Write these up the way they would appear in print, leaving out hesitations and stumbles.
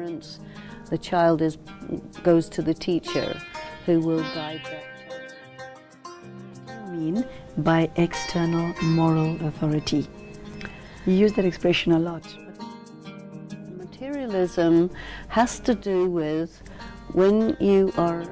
parents, the child goes to the teacher who will guide that child. What do you mean by external moral authority? You use that expression a lot. Materialism has to do with when you are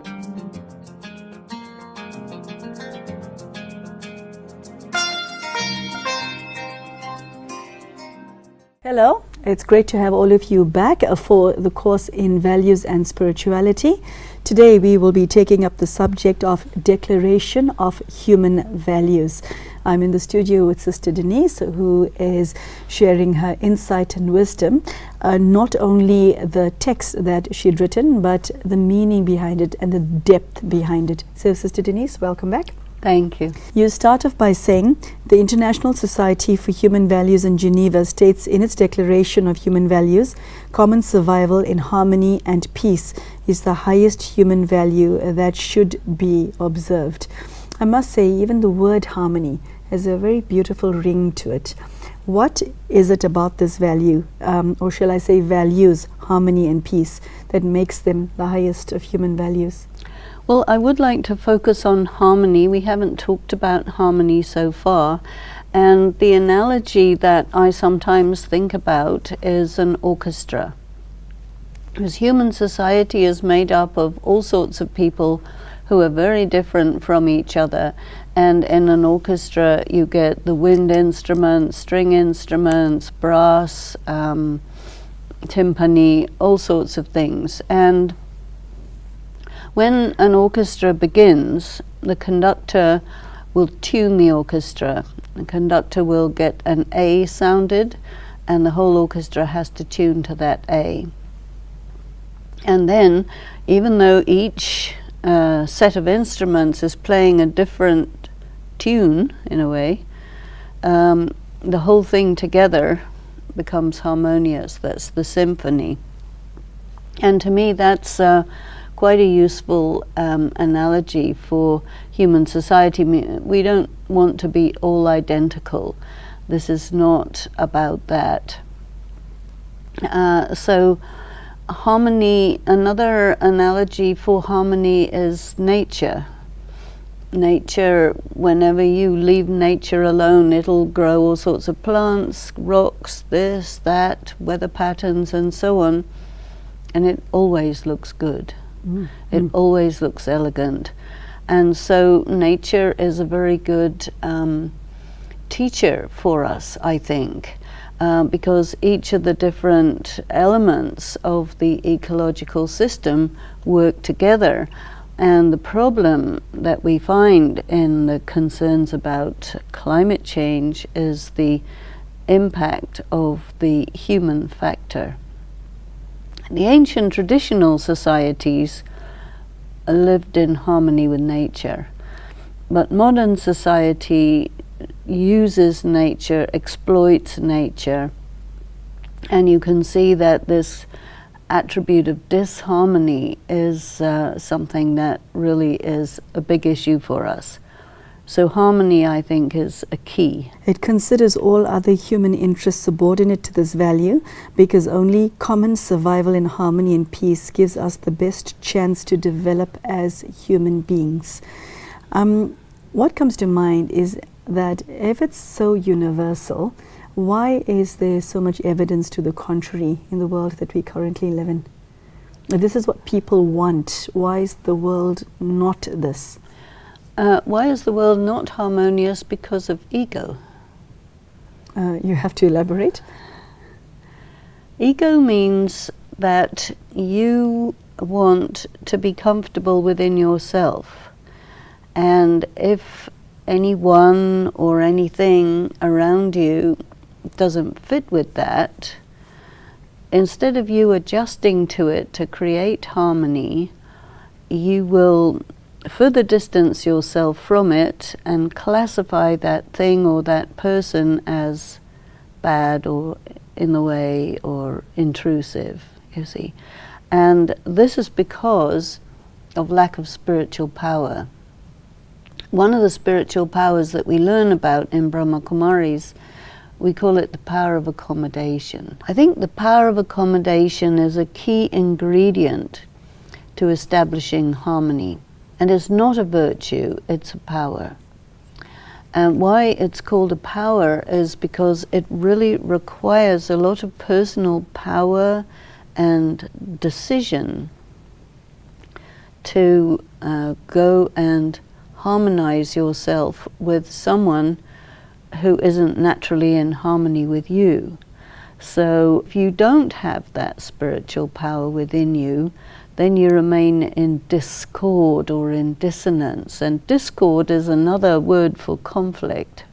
Hello, it's great to have all of you back for the course in Values and Spirituality. Today we will be taking up the subject of Declaration of Human Values. I'm in the studio with Sister Denise, who is sharing her insight and wisdom, not only the text that she'd written, but the meaning behind it and the depth behind it. So Sister Denise, welcome back. Thank you. You start off by saying the International Society for Human Values in Geneva states in its Declaration of Human Values, common survival in harmony and peace is the highest human value that should be observed. I must say, even the word harmony has a very beautiful ring to it. What is it about this value, or shall I say values, harmony and peace, that makes them the highest of human values? Well, I would like to focus on harmony. We haven't talked about harmony so far. And the analogy that I sometimes think about is an orchestra. Because human society is made up of all sorts of people who are very different from each other. And in an orchestra, you get the wind instruments, string instruments, brass, timpani, all sorts of things. And when an orchestra begins, the conductor will tune the orchestra. The conductor will get an A sounded, and the whole orchestra has to tune to that A. And then, even though each set of instruments is playing a different tune, in a way, the whole thing together becomes harmonious. That's the symphony. And to me, that's quite a useful analogy for human society. We don't want to be all identical. This is not about that. So harmony, another analogy for harmony is nature. Nature, whenever you leave nature alone, it'll grow all sorts of plants, rocks, this, that, weather patterns and so on, and it always looks good. It always looks elegant. And so nature is a very good teacher for us, I think, because each of the different elements of the ecological system work together. And the problem that we find in the concerns about climate change is the impact of the human factor. The ancient traditional societies lived in harmony with nature, but modern society uses nature, exploits nature, and you can see that this attribute of disharmony is something that really is a big issue for us. So harmony, I think, is a key. It considers all other human interests subordinate to this value, because only common survival in harmony and peace gives us the best chance to develop as human beings. What comes to mind is that if it's so universal, why is there so much evidence to the contrary in the world that we currently live in? If this is what people want, why is the world not this? Why is the world not harmonious? Because of ego. You have to elaborate. Ego means that you want to be comfortable within yourself. And if anyone or anything around you doesn't fit with that, instead of you adjusting to it to create harmony, you will further distance yourself from it and classify that thing or that person as bad or in the way or intrusive, you see. And this is because of lack of spiritual power. One of the spiritual powers that we learn about in Brahma Kumaris We call it the power of accommodation. I think the power of accommodation is a key ingredient to establishing harmony. And it's not a virtue, it's a power. And why it's called a power is because it really requires a lot of personal power and decision to go and harmonize yourself with someone who isn't naturally in harmony with you. So if you don't have that spiritual power within you, then you remain in discord or in dissonance. And discord is another word for conflict.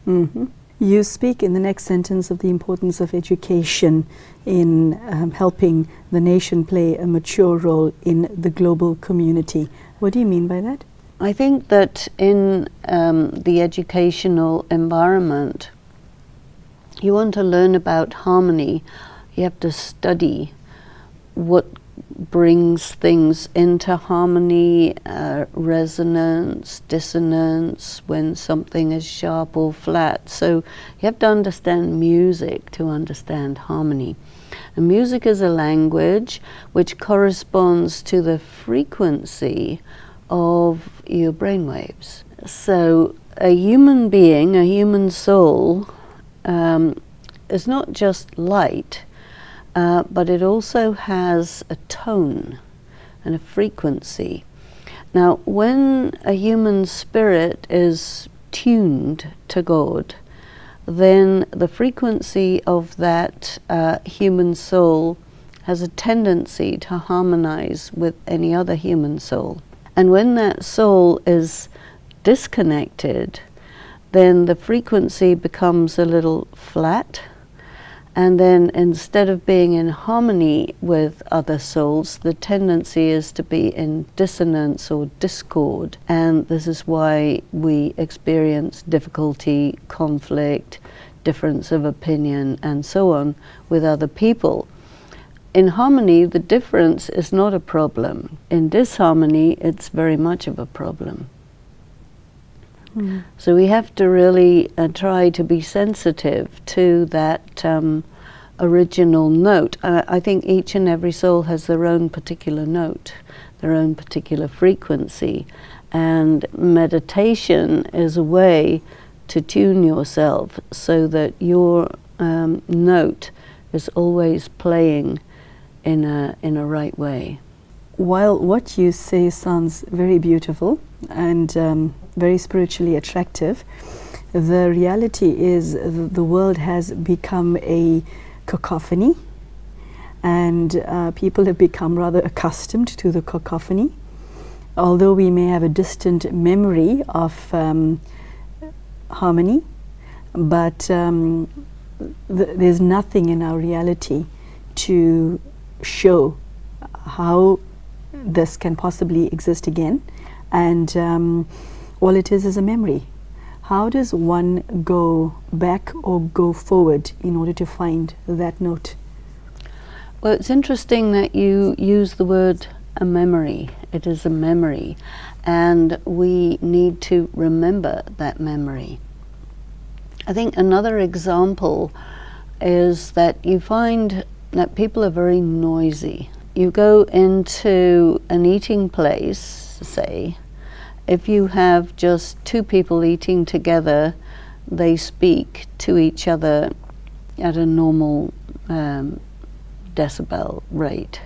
Mm-hmm. You speak in the next sentence of the importance of education in helping the nation play a mature role in the global community. What do you mean by that? I think that in the educational environment, you want to learn about harmony. You have to study what brings things into harmony, resonance, dissonance, when something is sharp or flat. So you have to understand music to understand harmony. And music is a language which corresponds to the frequency of your brainwaves. So a human being, a human soul, is not just light, but it also has a tone and a frequency. Now, when a human spirit is tuned to God, then the frequency of that human soul has a tendency to harmonize with any other human soul. And when that soul is disconnected, then the frequency becomes a little flat. And then instead of being in harmony with other souls, the tendency is to be in dissonance or discord. And this is why we experience difficulty, conflict, difference of opinion, and so on with other people. In harmony, the difference is not a problem. In disharmony, it's very much of a problem. So we have to really try to be sensitive to that original note. I think each and every soul has their own particular note, their own particular frequency. And meditation is a way to tune yourself so that your note is always playing in a right way. While what you say sounds very beautiful and very spiritually attractive, the reality is the world has become a cacophony, and people have become rather accustomed to the cacophony. Although we may have a distant memory of harmony, but there's nothing in our reality to show how this can possibly exist again, and all it is a memory. How does one go back or go forward in order to find that note? Well, it's interesting that you use the word a memory. It is a memory, and we need to remember that memory. I think another example is that you find that people are very noisy. You go into an eating place, say, if you have just two people eating together, they speak to each other at a normal decibel rate.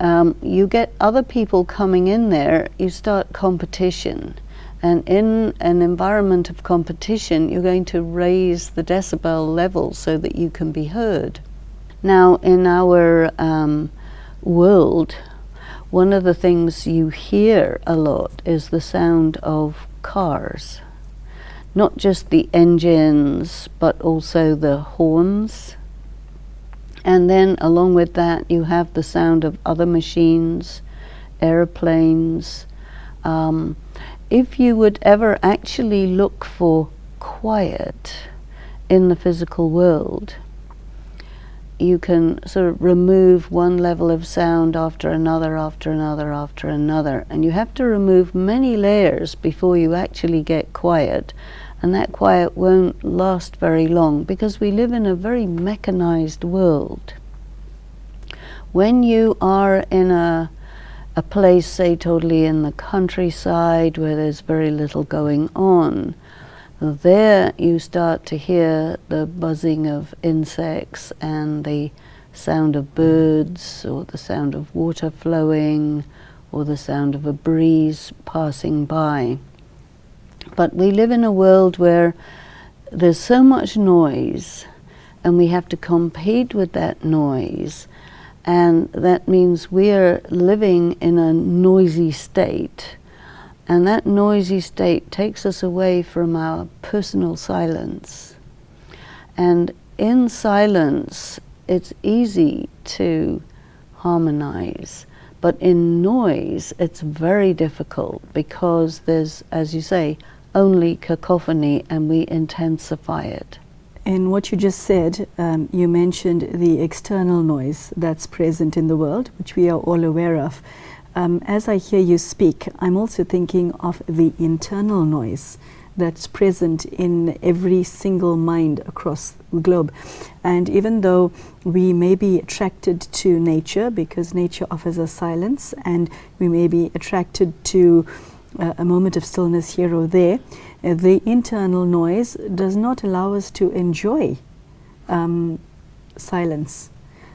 You get other people coming in there, you start competition. And in an environment of competition, you're going to raise the decibel level so that you can be heard. Now, in our world, one of the things you hear a lot is the sound of cars. Not just the engines, but also the horns. And then along with that, you have the sound of other machines, airplanes. If you would ever actually look for quiet in the physical world, you can sort of remove one level of sound after another, after another, after another. And you have to remove many layers before you actually get quiet. And that quiet won't last very long because we live in a very mechanized world. When you are in a place, say totally in the countryside where there's very little going on, there you start to hear the buzzing of insects and the sound of birds, or the sound of water flowing, or the sound of a breeze passing by. But we live in a world where there's so much noise, and we have to compete with that noise, and that means we're living in a noisy state, and that noisy state takes us away from our personal silence. And in silence, it's easy to harmonize, but in noise, it's very difficult because there's, as you say, only cacophony, and we intensify it. In what you just said, you mentioned the external noise that's present in the world, which we are all aware of. As I hear you speak, I'm also thinking of the internal noise that's present in every single mind across the globe. And even though we may be attracted to nature because nature offers us silence, and we may be attracted to a moment of stillness here or there, the internal noise does not allow us to enjoy silence.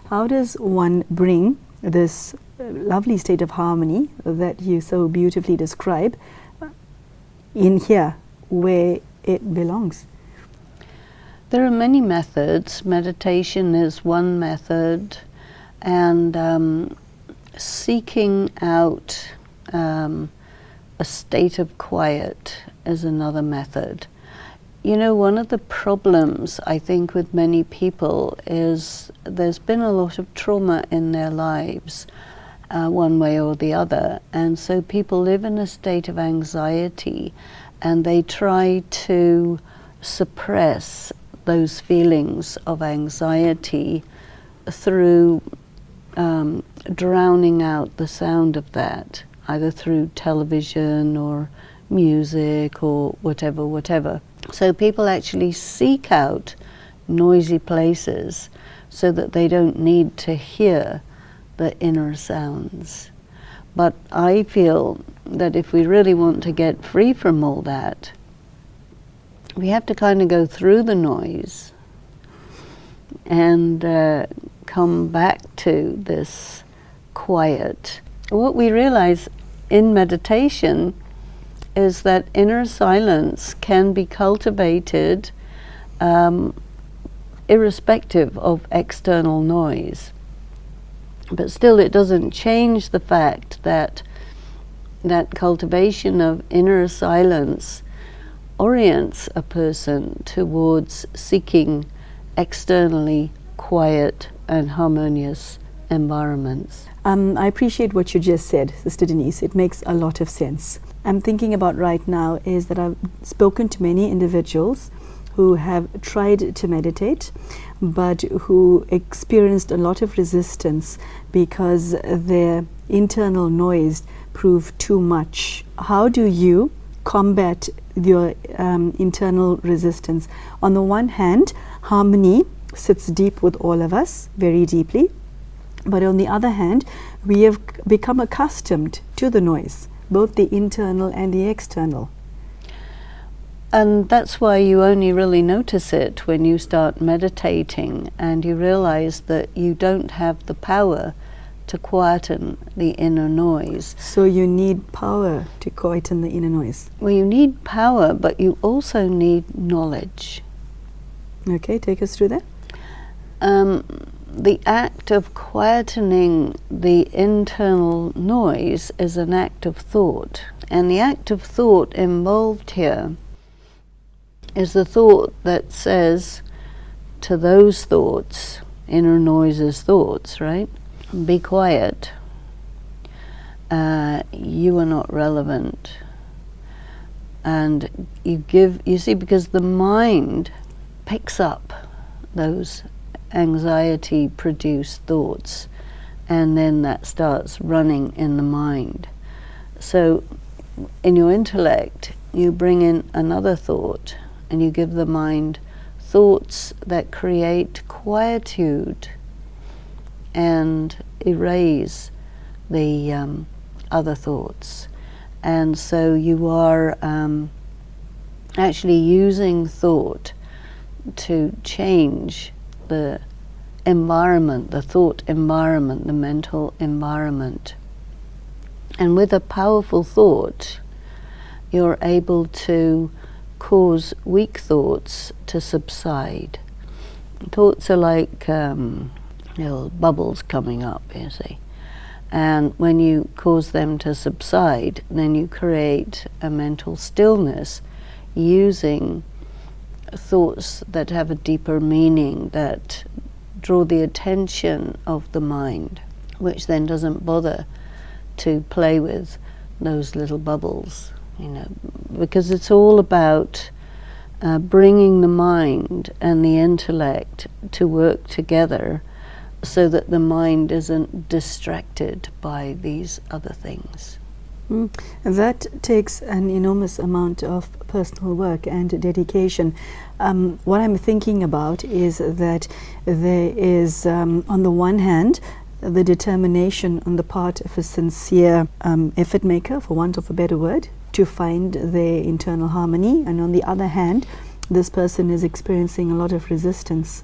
How does one bring this lovely state of harmony that you so beautifully describe in here where it belongs? There are many methods. Meditation is one method, and seeking out a state of quiet is another method. You know, one of the problems I think with many people is there's been a lot of trauma in their lives, one way or the other, and so people live in a state of anxiety, and they try to suppress those feelings of anxiety through drowning out the sound of that, either through television or music or whatever. So people actually seek out noisy places so that they don't need to hear the inner sounds. But I feel that if we really want to get free from all that, we have to kind of go through the noise and come back to this quiet. What we realize in meditation is that inner silence can be cultivated irrespective of external noise. But still, it doesn't change the fact that that cultivation of inner silence orients a person towards seeking externally quiet and harmonious environments. I appreciate what you just said, Sister Denise. It makes a lot of sense. I'm thinking about right now is that I've spoken to many individuals who have tried to meditate, but who experienced a lot of resistance because their internal noise proved too much. How do you combat your internal resistance? On the one hand, harmony sits deep with all of us, very deeply. But on the other hand, we have become accustomed to the noise, both the internal and the external. And that's why you only really notice it when you start meditating and you realize that you don't have the power to quieten the inner noise. So you need power to quieten the inner noise. Well, you need power, but you also need knowledge. Okay, take us through that. The act of quietening the internal noise is an act of thought. And the act of thought involved here is the thought that says to those thoughts, inner noises thoughts, right? Be quiet. You are not relevant. And you see, because the mind picks up those anxiety-produced thoughts, and then that starts running in the mind. So in your intellect, you bring in another thought, and you give the mind thoughts that create quietude and erase the other thoughts. And so you are actually using thought to change the environment, the thought environment, the mental environment. And with a powerful thought, you're able to cause weak thoughts to subside. Thoughts are like little bubbles coming up, you see. And when you cause them to subside, then you create a mental stillness using thoughts that have a deeper meaning, that draw the attention of the mind, which then doesn't bother to play with those little bubbles, you know, because it's all about bringing the mind and the intellect to work together so that the mind isn't distracted by these other things. That takes an enormous amount of personal work and dedication. What I'm thinking about is that there is, on the one hand, the determination on the part of a sincere effort maker, for want of a better word, to find their internal harmony, and on the other hand, this person is experiencing a lot of resistance.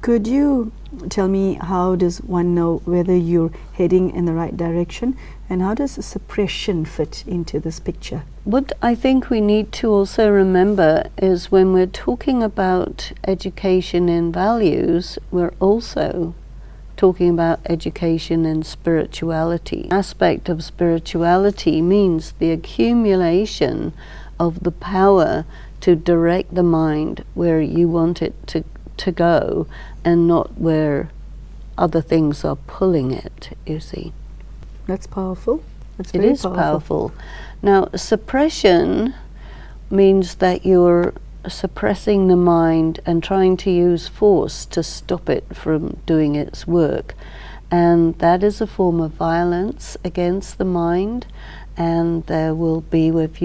Could you tell me, how does one know whether you're heading in the right direction, and how does suppression fit into this picture? What I think we need to also remember is when we're talking about education in values, we're also talking about education in spirituality. Aspect of spirituality means the accumulation of the power to direct the mind where you want it to go, and not where other things are pulling it, you see. That's powerful. That's It very is powerful. Now, suppression means that you're suppressing the mind and trying to use force to stop it from doing its work. And that is a form of violence against the mind. And there will be, if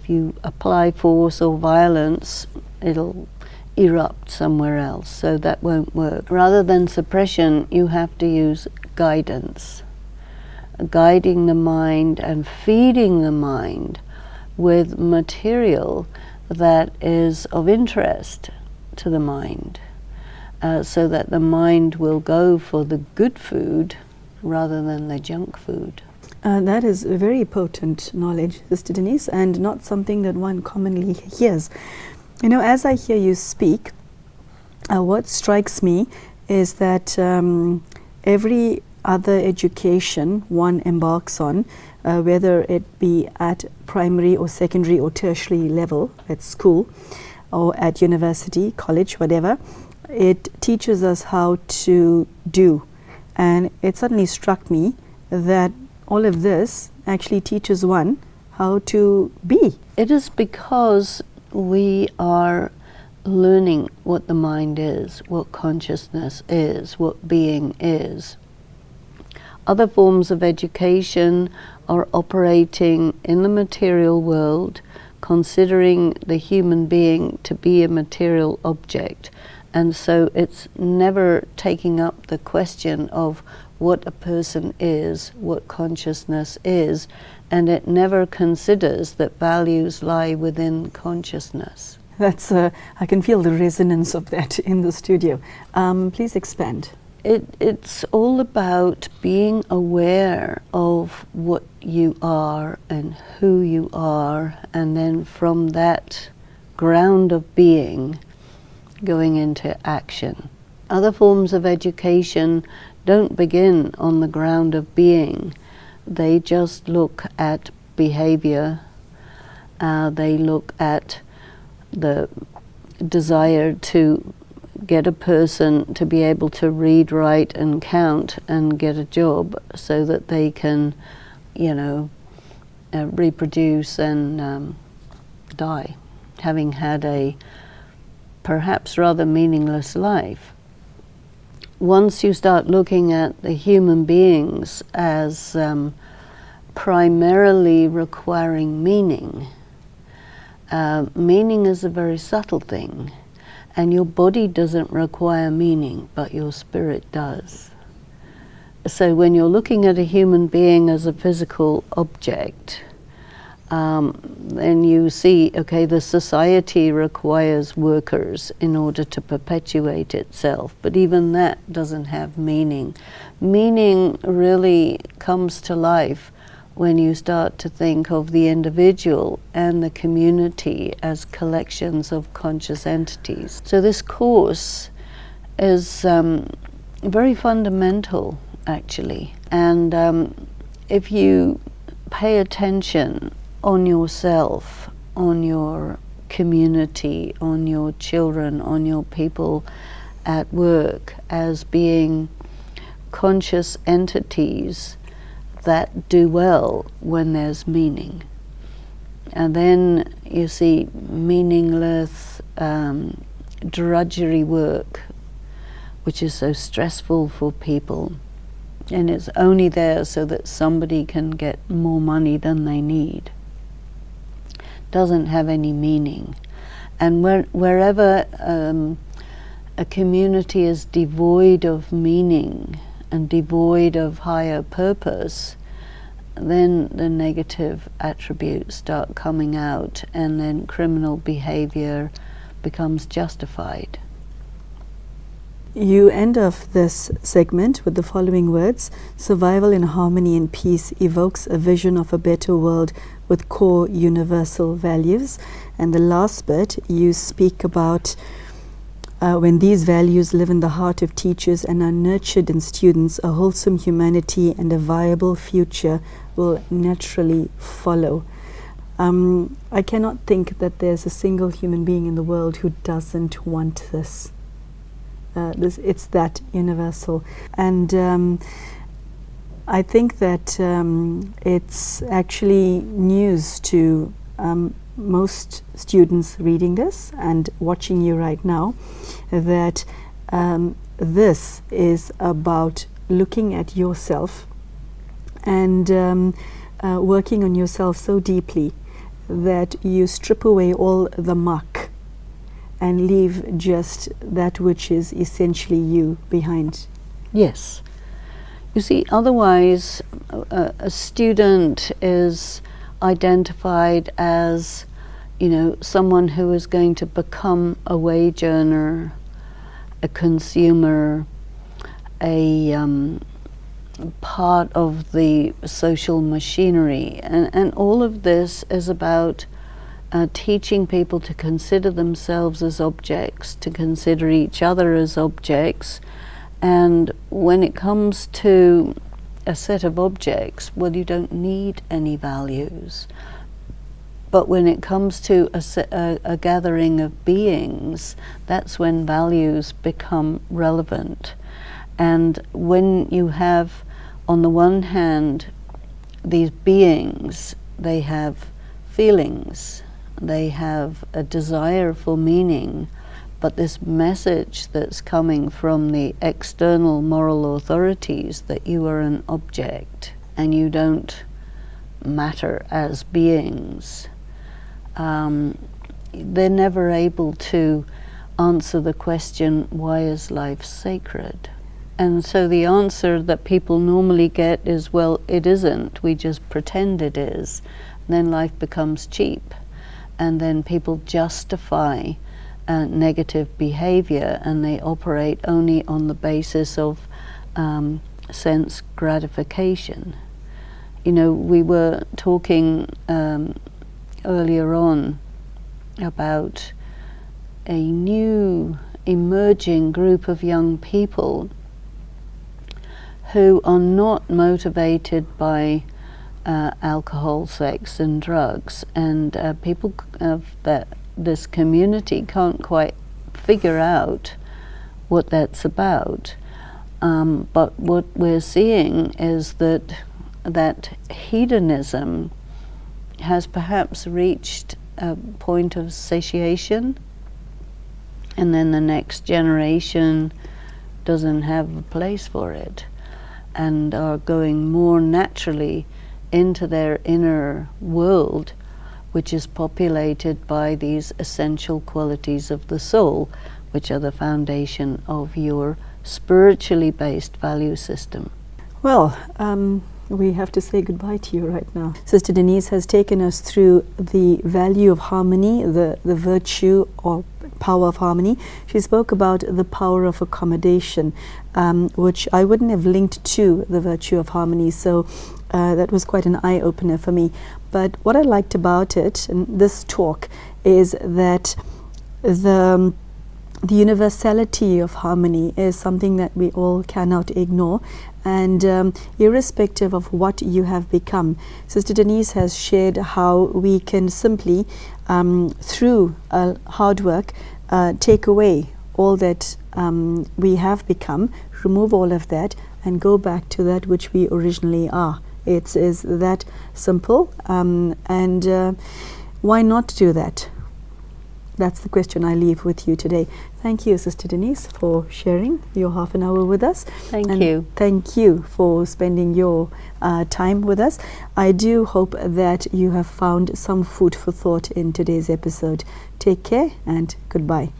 you apply force or violence, it'll erupt somewhere else, so that won't work. Rather than suppression, you have to use guidance, guiding the mind and feeding the mind with material that is of interest to the mind, so that the mind will go for the good food rather than the junk food. That is very potent knowledge, Sister Denise, and not something that one commonly hears. You know, as I hear you speak, what strikes me is that every other education one embarks on, whether it be at primary or secondary or tertiary level, at school or at university, college, whatever, it teaches us how to do. And it suddenly struck me that all of this actually teaches one how to be. It is because we are learning what the mind is, what consciousness is, what being is. Other forms of education are operating in the material world, considering the human being to be a material object. And so it's never taking up the question of what a person is, what consciousness is, and it never considers that values lie within consciousness. That's, I can feel the resonance of that in the studio. Please expand. It's all about being aware of what you are and who you are, and then from that ground of being, going into action. Other forms of education don't begin on the ground of being. They just look at behavior. They look at the desire to get a person to be able to read, write, and count and get a job so that they can, reproduce and die, having had a perhaps rather meaningless life. Once you start looking at the human beings as primarily requiring meaning, Meaning is a very subtle thing, and your body doesn't require meaning, but your spirit does. So when you're looking at a human being as a physical object, then you see, okay, the society requires workers in order to perpetuate itself, but even that doesn't have meaning. Meaning really comes to life when you start to think of the individual and the community as collections of conscious entities. So this course is very fundamental, actually, and if you pay attention on yourself, on your community, on your children, on your people at work as being conscious entities that do well when there's meaning. And then you see meaningless drudgery work, which is so stressful for people, and it's only there so that somebody can get more money than they need. Doesn't have any meaning. And wherever a community is devoid of meaning and devoid of higher purpose, then the negative attributes start coming out, and then criminal behavior becomes justified. You end off this segment with the following words: survival in harmony and peace evokes a vision of a better world with core universal values. And the last bit, you speak about when these values live in the heart of teachers and are nurtured in students, a wholesome humanity and a viable future will naturally follow. I cannot think that there's a single human being in the world who doesn't want this. It's that universal. And I think that it's actually news to most students reading this and watching you right now, that this is about looking at yourself and working on yourself so deeply that you strip away all the muck and leave just that which is essentially you behind. Yes. You see, otherwise a student is identified as, you know, someone who is going to become a wage earner, a consumer, a part of the social machinery. And all of this is about teaching people to consider themselves as objects, to consider each other as objects. And when it comes to a set of objects, well, you don't need any values. But when it comes to a gathering of beings, that's when values become relevant. And when you have, on the one hand, these beings, they have feelings, they have a desire for meaning, but this message that's coming from the external moral authorities that you are an object and you don't matter as beings, they're never able to answer the question, why is life sacred? And so the answer that people normally get is, well, it isn't, we just pretend it is. And then life becomes cheap, and then people justify negative behavior, and they operate only on the basis of sense gratification. You know, we were talking earlier on about a new emerging group of young people who are not motivated by alcohol, sex and drugs, and people of this community can't quite figure out what that's about. But what we're seeing is that hedonism has perhaps reached a point of satiation, and then the next generation doesn't have a place for it, and are going more naturally into their inner world which is populated by these essential qualities of the soul, which are the foundation of your spiritually based value system. Well, we have to say goodbye to you right now. Sister Denise has taken us through the value of harmony, the virtue or power of harmony. She spoke about the power of accommodation, which I wouldn't have linked to the virtue of harmony. So that was quite an eye-opener for me. But what I liked about it, and this talk, is that the universality of harmony is something that we all cannot ignore, and irrespective of what you have become. Sister Denise has shared how we can simply, through hard work, take away all that we have become, remove all of that, and go back to that which we originally are. It is that simple, and why not do that? That's the question I leave with you today. Thank you, Sister Denise, for sharing your half an hour with us. Thank you. Thank you for spending your time with us. I do hope that you have found some food for thought in today's episode. Take care and goodbye.